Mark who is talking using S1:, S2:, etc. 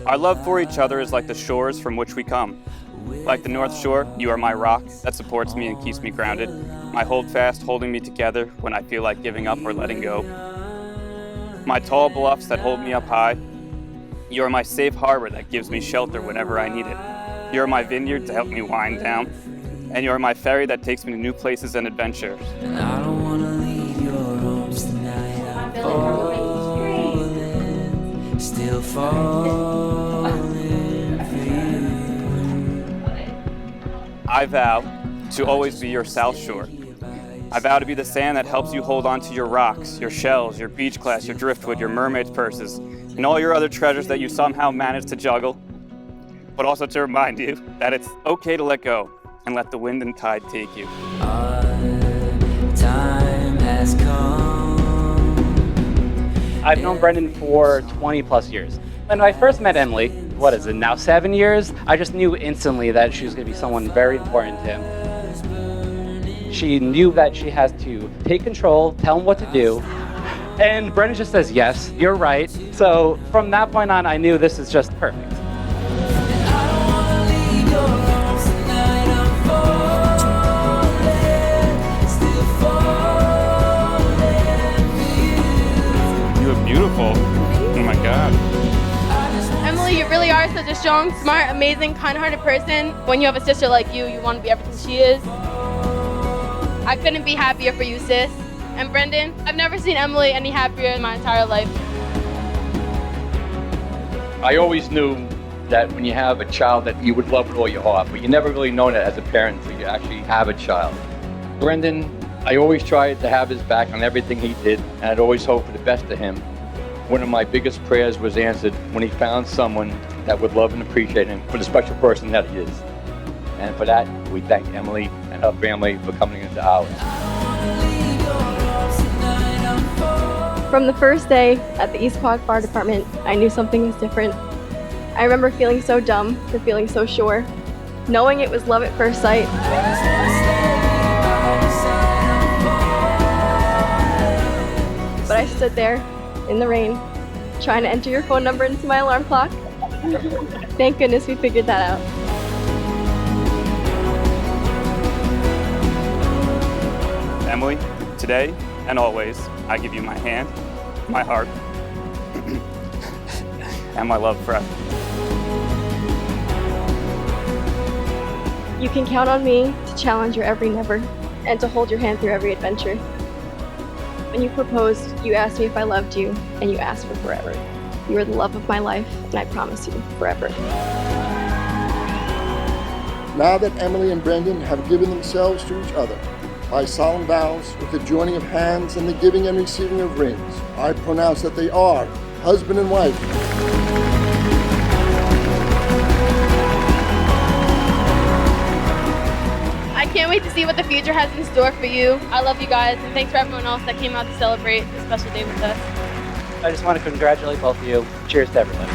S1: Our love for each other is like the shores from which we come. Like the North Shore, you are my rock that supports me and keeps me grounded. My holdfast holding me together when I feel like giving up or letting go. My tall bluffs that hold me up high. You are my safe harbor that gives me shelter whenever I need it. You are my vineyard to help me wind down. And you are my ferry that takes me to new places and adventures.
S2: And I don't wanna leave your arms tonight. I'm falling, still falling for you.
S1: I vow to always be your South Shore. I vow to be the sand that helps you hold on to your rocks, your shells, your beach glass, your driftwood, your mermaid's purses, and all your other treasures that you somehow manage to juggle. But also to remind you that it's okay to let go and let the wind and tide take you.
S2: Our time has come.
S3: I've known Brendan for 20 plus years. When I first met Emily, what is it now, 7 years? I just knew instantly that she was going to be someone very important to him. She knew that she has to take control, tell him what to do, and Brendan just says, yes, you're right. So from that point on, I knew this is just perfect.
S1: You look beautiful. Oh my God.
S4: Emily, you really are such a strong, smart, amazing, kind-hearted person. When you have a sister like you want to be everything she is. I couldn't be happier for you, sis. And Brendan, I've never seen Emily any happier in my entire life.
S5: I always knew that when you have a child that you would love with all your heart, but you never really know that as a parent until you actually have a child. Brendan, I always tried to have his back on everything he did, and I'd always hope for the best of him. One of my biggest prayers was answered when he found someone that would love and appreciate him for the special person that he is. And for that, we thank Emily and her family for coming into ours.
S6: From the first day at the East Quogue Fire Department, I knew something was different. I remember feeling so dumb for feeling so sure, knowing it was love at first sight. But I stood there in the rain, trying to enter your phone number into my alarm clock. Thank goodness we figured that out.
S1: Emily, today and always, I give you my hand, my heart, and my love forever.
S6: You can count on me to challenge your every never and to hold your hand through every adventure. When you proposed, you asked me if I loved you, and you asked for forever. You are the love of my life, and I promise you forever.
S7: Now that Emily and Brendan have given themselves to each other, by solemn vows, with the joining of hands and the giving and receiving of rings, I pronounce that they are husband and wife.
S4: I can't wait to see what the future has in store for you. I love you guys, and thanks for everyone else that came out to celebrate this special day with us.
S3: I just want to congratulate both of you. Cheers to everybody.